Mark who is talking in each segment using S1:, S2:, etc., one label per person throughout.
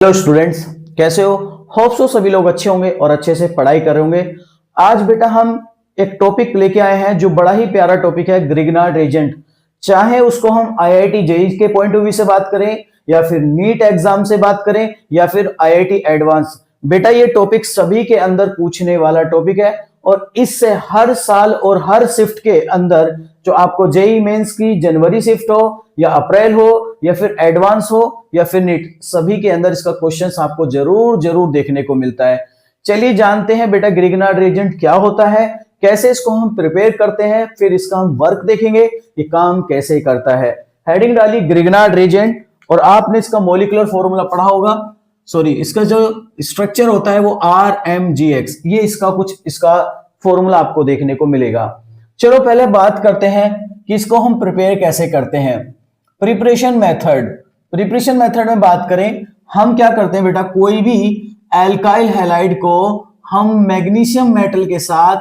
S1: Hello students, कैसे हो? Hope so सभी लोग अच्छे होंगे और अच्छे से पढ़ाई कर रहे होंगे। आज बेटा हम एक टॉपिक लेके आए हैं जो बड़ा ही प्यारा टॉपिक है, ग्रिग्नार्ड रीजेंट। चाहे उसको हम आईआईटी जेईई के पॉइंट ऑफ व्यू से बात करें या फिर नीट एग्जाम से बात करें या फिर आईआईटी एडवांस, बेटा ये टॉपिक सभी के अंदर पूछने वाला टॉपिक है। और इससे हर साल और हर शिफ्ट के अंदर जो आपको जेईई मेंस की जनवरी शिफ्ट हो या अप्रैल हो या फिर एडवांस हो या फिर नीट, सभी के अंदर इसका क्वेश्चंस आपको जरूर जरूर देखने को मिलता है। चलिए जानते हैं बेटा ग्रिग्नार्ड रीजेंट क्या होता है, कैसे इसको हम प्रिपेयर करते हैं, फिर इसका हम वर्क देखेंगे कि काम कैसे करता है। हेडिंग डाली ग्रिग्नार्ड रीजेंट और आपने इसका मॉलिक्यूलर फॉर्मूला पढ़ा होगा। सॉरी, इसका जो स्ट्रक्चर होता है वो RMGX, ये इसका फॉर्मूला आपको देखने को मिलेगा। चलो पहले बात करते हैं कि इसको हम प्रिपेयर कैसे करते हैं। प्रिपरेशन मेथड में बात करें, हम क्या करते हैं बेटा, कोई भी एल्काइल हैलाइड को हम मैग्नीशियम मेटल के साथ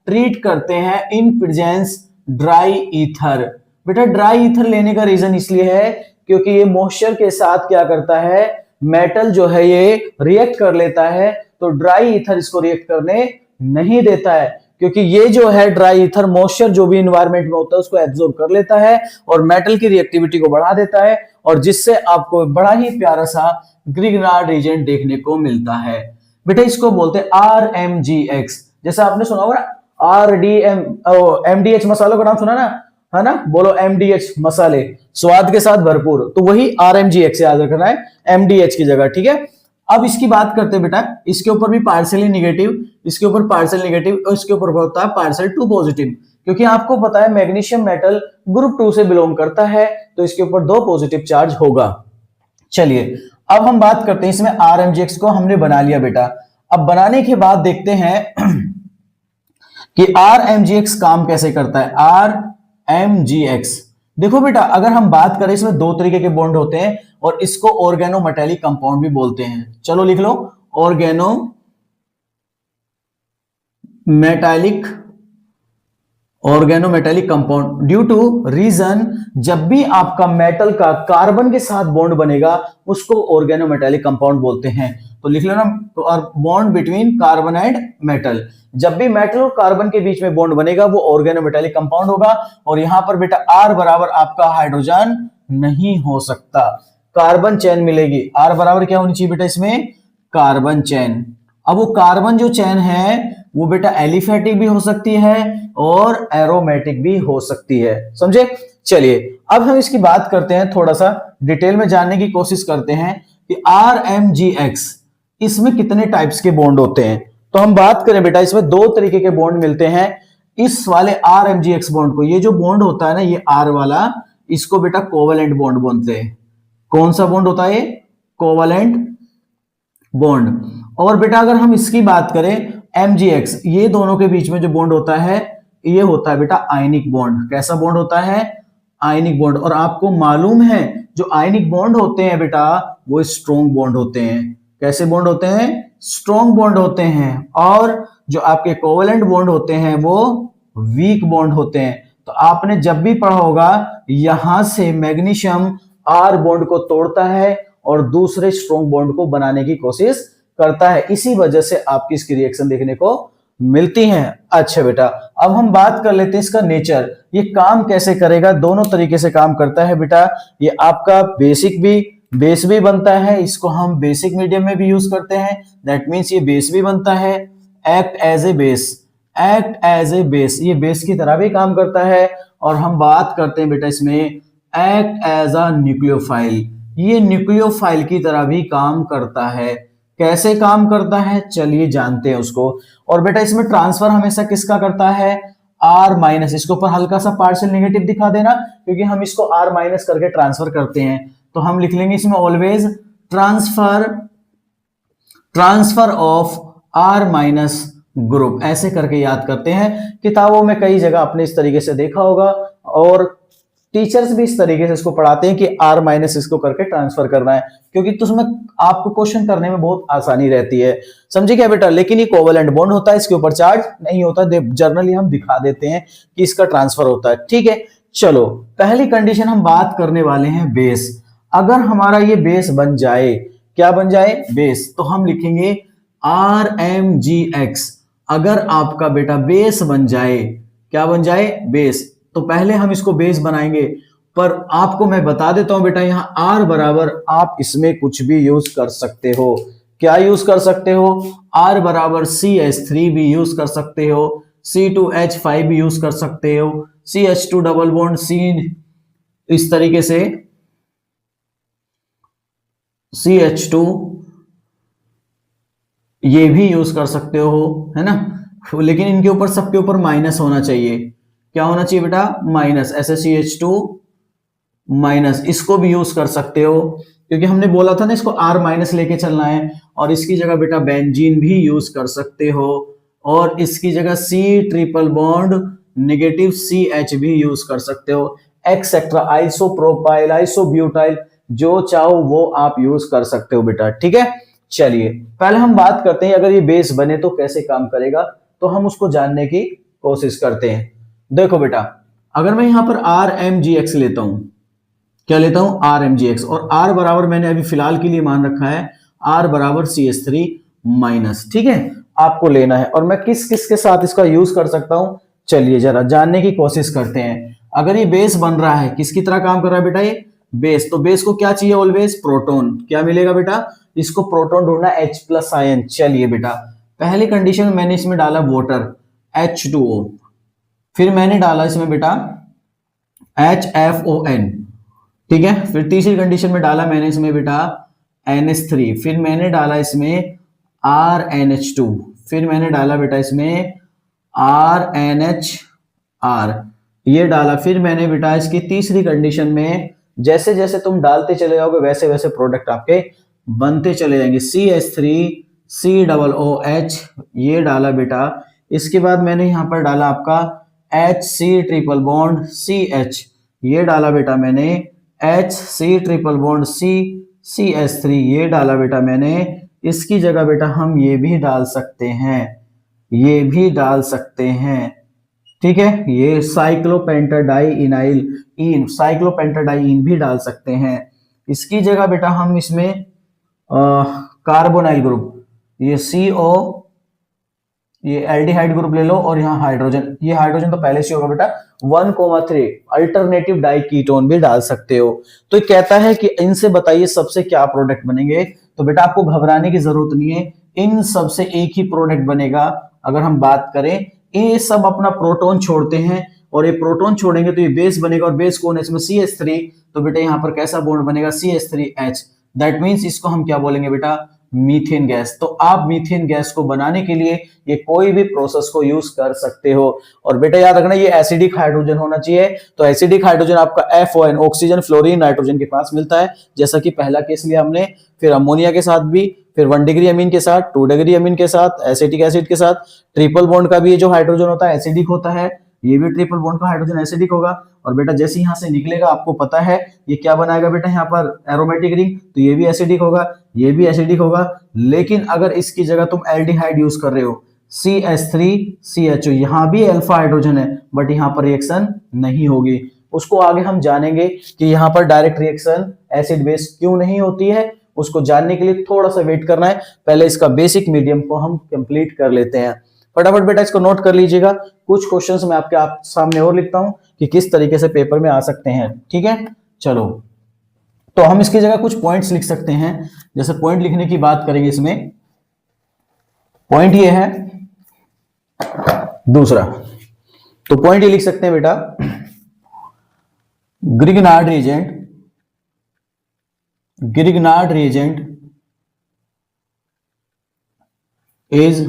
S1: ट्रीट करते हैं इन प्रेजेंस ड्राई ईथर। बेटा ड्राई ईथर लेने का रीजन इसलिए है क्योंकि ये मॉइस्चर के साथ क्या करता है, मेटल जो है ये रिएक्ट कर लेता है, तो ड्राई ईथर इसको रिएक्ट करने नहीं देता है क्योंकि ये जो है ड्राई ईथर मॉइस्चर जो भी एनवायरनमेंट में होता है उसको एब्जॉर्ब कर लेता है और मेटल की रिएक्टिविटी को बढ़ा देता है, और जिससे आपको बड़ा ही प्यारा सा ग्रिग्नार्ड रीजेंट देखने को मिलता है। बेटा इसको बोलते हैं RMGX। जैसा आपने सुना होगा ना, MDH मसालों का नाम सुना ना, है ना? बोलो MDH मसाले, स्वाद के साथ भरपूर, तो वही RMGX याद रखना है MDH की जगह, ठीक है। अब इसकी बात करते हैं बेटा, इसके ऊपर भी पार्शियली निगेटिव, इसके ऊपर पार्शियल नेगेटिव और इसके ऊपर होता है पार्शियल टू पॉजिटिव, क्योंकि आपको पता है मैग्नीशियम मेटल ग्रुप 2 से बिलोंग करता है, तो इसके ऊपर 2 पॉजिटिव चार्ज होगा। चलिए अब हम बात करते हैं, इसमें RMGX को हमने बना लिया बेटा। अब बनाने के बाद देखते हैं कि RMGX काम कैसे करता है। RMGX देखो बेटा, अगर हम बात करें इसमें 2 तरीके के बॉन्ड होते हैं और इसको ऑर्गेनोमेटेलिक कंपाउंड भी बोलते हैं। चलो लिख लो, organometallic compound. Due to reason, जब भी आपका मेटल का कार्बन के साथ बॉन्ड बनेगा उसको ऑर्गेनोमेटेलिक कंपाउंड बोलते हैं। तो लिख लो ना, और bond between carbon and metal, जब भी मेटल और कार्बन के बीच में बॉन्ड बनेगा वो ऑर्गेनोमेटेलिक कंपाउंड होगा। और यहां पर बेटा R बराबर आपका हाइड्रोजन नहीं हो सकता, कार्बन चेन मिलेगी। R बराबर क्या होनी चाहिए बेटा इसमें, कार्बन चेन। अब वो कार्बन जो चेन है वो बेटा एलिफेटिक भी हो सकती है और एरोमेटिक भी हो सकती है, समझे। चलिए अब हम इसकी बात करते हैं, थोड़ा सा डिटेल में जानने की कोशिश करते हैं कि RMGX इसमें कितने टाइप्स के बॉन्ड होते हैं। तो हम बात करें बेटा, इसमें 2 तरीके के बॉन्ड मिलते हैं इस वाले RMGX बॉन्ड को। ये जो बॉन्ड होता है ना, ये R वाला, इसको बेटा कोवेलेंट बॉन्ड बोलते हैं। कौन सा बॉन्ड होता है, कोवेलेंट बॉन्ड। और बेटा अगर हम इसकी बात करें MGX, ये दोनों के बीच में जो बॉन्ड होता है ये होता है बेटा आयनिक बॉन्ड। कैसा बॉन्ड होता है, आयनिक बॉन्ड। और आपको मालूम है जो आयनिक बॉन्ड होते हैं बेटा वो स्ट्रॉन्ग बॉन्ड होते हैं। कैसे बॉन्ड होते हैं, स्ट्रॉन्ग बॉन्ड होते हैं। और जो आपके कोवेलेंट बॉन्ड होते हैं वो वीक बॉन्ड होते हैं। तो आपने जब भी पढ़ा होगा, यहां से मैग्नीशियम R बॉन्ड को तोड़ता है और दूसरे स्ट्रॉन्ग बॉन्ड को बनाने की कोशिश करता है, इसी वजह से आपकी इसकी रिएक्शन देखने को मिलती हैं। अच्छा बेटा अब हम बात कर लेते हैं इसका नेचर, ये काम कैसे करेगा। दोनों तरीके से काम करता है बेटा। ये आपका बेस भी बनता है, इसको हम बेसिक मीडियम में भी यूज करते हैं, दैट मीन्स ये बेस भी बनता है। एक्ट एज ए बेस, ये बेस की तरह भी काम करता है। और हम बात करते हैं बेटा इसमें एक्ट एज अ न्यूक्लियोफाइल, ये न्यूक्लियोफाइल की तरह भी काम करता है। कैसे काम करता है चलिए जानते हैं उसको। और बेटा इसमें ट्रांसफर हमेशा किसका करता है, R-, इसके ऊपर हल्का सा पार्शियल नेगेटिव दिखा देना क्योंकि हम इसको R- करके ट्रांसफर करते हैं। तो हम लिख लेंगे इसमें always transfer of R- group, ऐसे करके याद करते हैं। किताबों में कई जगह आपने इस तरीके से देखा होगा और टीचर्स भी इस तरीके से इसको पढ़ाते हैं कि R- इसको करके ट्रांसफर करना है, क्योंकि तो उसमें आपको क्वेश्चन करने में बहुत आसानी रहती है, समझे क्या बेटा। लेकिन ये कोवेलेंट बॉन्ड होता है, इसके ऊपर चार्ज नहीं होता, जर्नली हम दिखा देते हैं कि इसका ट्रांसफर होता है, ठीक है। चलो पहली कंडीशन हम बात करने वाले हैं बेस। अगर हमारा ये बेस बन जाए क्या बन जाए, बेस। तो हम लिखेंगे RMGX। अगर आपका बेटा बेस बन जाए, क्या बन जाए, बेस, तो पहले हम इसको बेस बनाएंगे। पर आपको मैं बता देता हूं बेटा, यहां R बराबर आप इसमें कुछ भी यूज कर सकते हो। क्या यूज कर सकते हो, R बराबर CH3 भी यूज कर सकते हो, C2H5 भी यूज कर सकते हो, CH2 डबल बॉन्ड C, इस तरीके से CH2 ये भी यूज कर सकते हो, है ना। लेकिन इनके ऊपर, सबके ऊपर माइनस होना चाहिए। क्या होना चाहिए बेटा, माइनस। ऐसे CH2 माइनस, इसको भी यूज कर सकते हो, क्योंकि हमने बोला था ना इसको R माइनस लेके चलना है। और इसकी जगह बेटा बेंजीन भी यूज कर सकते हो, और इसकी जगह C triple bond negative CH भी यूज कर सकते हो, एक्सेट्रा, आइसोप्रोपाइल, आइसोब्यूटाइल, जो चाहो वो आप यूज कर सकते हो बेटा, ठीक है। चलिए पहले हम बात करते हैं अगर ये बेस बने तो कैसे काम करेगा, तो हम उसको जानने की कोशिश करते हैं। देखो बेटा, अगर मैं यहां पर RMGX लेता हूं, क्या लेता हूं, RMGX, और R बराबर मैंने अभी फिलहाल के लिए मान रखा है R बराबर CH3 माइनस, ठीक है। आपको लेना है, और मैं किस किस के साथ इसका यूज कर सकता हूं, चलिए जरा जानने की कोशिश करते हैं। अगर ये बेस बन रहा है, किसकी तरह काम कर रहा है बेटा, ये बेस, तो बेस को क्या चाहिए, ऑलवेज प्रोटॉन। क्या मिलेगा बेटा, इसको प्रोटॉन ढूंढना, H+ आयन। चलिए बेटा, पहली कंडीशन मैंने इसमें डाला वाटर, H2O, फिर मैंने डाला इसमें बेटा HFON, ठीक है। फिर तीसरी कंडीशन में डाला मैंने इसमें बेटा NH3, फिर मैंने डाला इसमें RNH2, फिर मैंने डाला बेटा इसमें RNHR, ये डाला। फिर मैंने बेटा इसकी तीसरी कंडीशन में, जैसे जैसे तुम डालते चले जाओगे वैसे वैसे प्रोडक्ट आपके बनते चले जाएंगे, CH3 COOH, ये डाला बेटा। इसके बाद मैंने यहां पर डाला आपका HC ट्रिपल बॉन्ड CH, ये डाला बेटा मैंने HC ट्रिपल बॉन्ड CH3, ये डाला बेटा मैंने। इसकी जगह बेटा हम ये भी डाल सकते हैं, ये भी डाल सकते हैं, ठीक है। ये साइक्लोपेंटाडाइइनाइल इन, साइक्लोपेंटाडाइइन भी डाल सकते हैं। इसकी जगह बेटा हम इसमें कार्बोनाइल ग्रुप, ये CO, ये एल्डिहाइड ग्रुप ले लो, और यहाँ हाइड्रोजन, ये हाइड्रोजन तो पहले से होगा बेटा 1,3 अल्टरनेटिव डाइकीटोन भी डाल सकते हो। तो ये कहता है कि इनसे बताइए सबसे क्या प्रोडक्ट बनेंगे, तो बेटा आपको घबराने की जरूरत नहीं है, इन सबसे एक ही प्रोडक्ट बनेगा। अगर हम बात करें, ये सब अपना प्रोटॉन छोड़ते हैं, और ये प्रोटॉन छोड़ेंगे तो ये बेस बनेगा, और बेस कौन है इसमें, CH3, तो बेटा यहाँ पर कैसा बॉन्ड बनेगा, CH3H। दैट मीन्स इसको हम क्या बोलेंगे बेटा, मीथेन गैस। तो आप मीथेन गैस को बनाने के लिए ये कोई भी प्रोसेस को यूज कर सकते हो। और बेटा याद रखना, ये एसिडिक हाइड्रोजन होना चाहिए। तो एसिडिक हाइड्रोजन आपका FON, ऑक्सीजन फ्लोरीन नाइट्रोजन के पास मिलता है, जैसा कि पहला केस लिया हमने। फिर अमोनिया के साथ भी, फिर 1 डिग्री अमीन के साथ, 2 डिग्री अमीन के साथ, एसिटिक एसिड के साथ, ट्रिपल बॉन्ड का भी ये जो हाइड्रोजन होता है एसिडिक होता है, ये भी ट्रिपल बॉन्ड का हाइड्रोजन एसिडिक होगा। और बेटा जैसे यहां से निकलेगा आपको पता है ये क्या बनाएगा बेटा, यहाँ पर एरोमेटिक रिंग, तो ये भी एसिडिक होगा, ये भी एसिडिक होगा। लेकिन अगर इसकी जगह तुम एल्डिहाइड यूज कर रहे हो, CH3CHO, यहां भी अल्फा हाइड्रोजन है, बट यहां पर रिएक्शन नहीं होगी। उसको आगे हम जानेंगे कि यहां पर डायरेक्ट रिएक्शन एसिड बेस क्यों नहीं होती है। उसको जानने के लिए थोड़ा सा वेट करना है, पहले इसका बेसिक मीडियम को हम कंप्लीट कर लेते हैं। फटाफट बेटा इसको नोट कर लीजिएगा, कुछ क्वेश्चंस मैं आपके सामने और लिखता हूं कि किस तरीके से पेपर में आ सकते हैं, ठीक है। चलो, तो हम इसकी जगह कुछ पॉइंट्स लिख सकते हैं। जैसे पॉइंट लिखने की बात करेंगे, इसमें पॉइंट ये है दूसरा, तो पॉइंट ये लिख सकते हैं बेटा, Grignard reagent is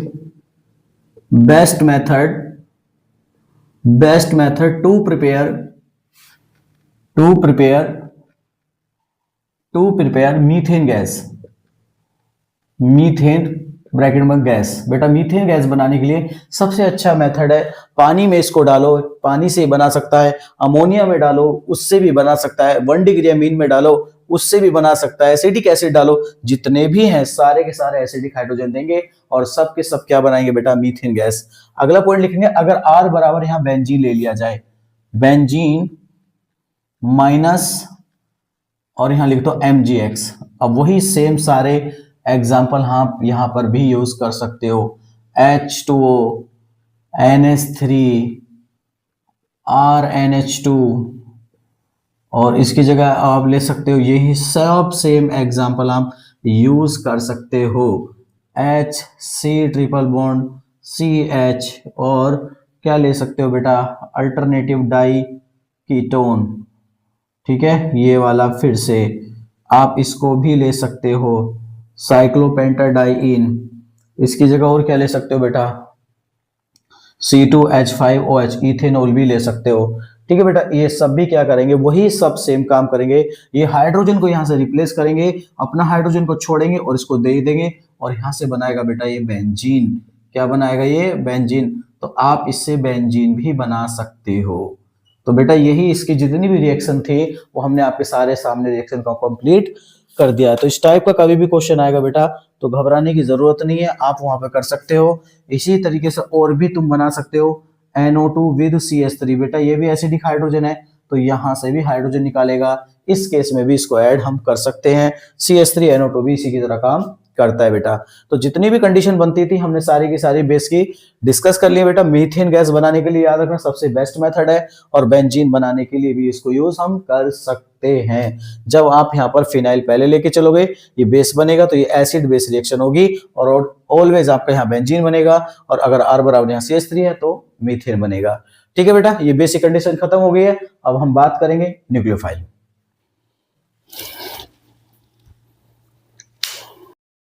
S1: best method to prepare methane gas, methane bracket में गैस। बेटा मीथेन गैस बनाने के लिए सबसे अच्छा मेथड है, पानी में इसको डालो, पानी से बना सकता है, अमोनिया में डालो उससे भी बना सकता है, 1 डिग्री अमीन में डालो उससे भी बना सकता है, एसिटिक एसिड डालो, जितने भी हैं सारे के सारे एसिडिक हाइड्रोजन देंगे, और सब के सब क्या बनाएंगे बेटा, मीथेन गैस। अगला पॉइंट लिखेंगे, अगर R बराबर यहां बेंजीन ले लिया जाए, बेंजीन माइनस और यहाँ लिख दो MgX। अब वही सेम सारे एग्जाम्पल हम यहाँ पर भी यूज कर सकते हो, H2O, NH3, RNH2, और इसकी जगह आप ले सकते हो यही सब सेम एग्जाम्पल आप यूज कर सकते हो, HC ट्रिपल बॉन्ड CH, और क्या ले सकते हो बेटा, अल्टरनेटिव डाई कीटोन। ठीक है, ये वाला फिर से आप इसको भी ले सकते हो, साइक्लोपेंटाडाइइन। इसकी जगह और क्या ले सकते हो बेटा, C2H5OH, इथेनॉल भी ले सकते हो। ठीक है बेटा, ये सब भी क्या करेंगे, वही सब सेम काम करेंगे। ये हाइड्रोजन को यहां से रिप्लेस करेंगे, अपना हाइड्रोजन को छोड़ेंगे और इसको दे देंगे, और यहां से बनाएगा बेटा ये बेंजीन। क्या बनाएगा ये, बेंजीन। तो आप इससे बेंजीन भी बना सकते हो। तो बेटा यही इसकी जितनी भी रिएक्शन थी वो हमने आपके सारे सामने रिएक्शन को कंप्लीट कर दिया। तो इस टाइप का कभी भी क्वेश्चन आएगा बेटा तो घबराने की जरूरत नहीं है, आप वहां पे कर सकते हो। इसी तरीके से और भी तुम बना सकते हो, NO2 विद CH3। बेटा ये भी एसिडिक हाइड्रोजन है, तो यहां से भी हाइड्रोजन निकालेगा। इस केस में भी इसको ऐड हम कर सकते हैं, CH3NO2 भी इसी की तरह काम करता है बेटा। तो जितनी भी कंडीशन बनती थी हमने सारी की सारी बेस की डिस्कस कर लिया बेटा। मीथेन गैस बनाने के लिए याद रखना सबसे बेस्ट मेथड है, और बेंजीन बनाने के लिए भी इसको यूज हम कर सकते हैं। जब आप यहाँ पर फिनाइल पहले लेके चलोगे, ये बेस बनेगा, तो ये एसिड बेस रिएक्शन होगी, और ऑलवेज आपका यहाँ बेंजीन बनेगा, और अगर R बराबर यहाँ CH3 है तो मीथेन बनेगा। ठीक है बेटा, ये बेसिक कंडीशन खत्म हो गई है। अब हम बात करेंगे न्यूक्लियोफाइल।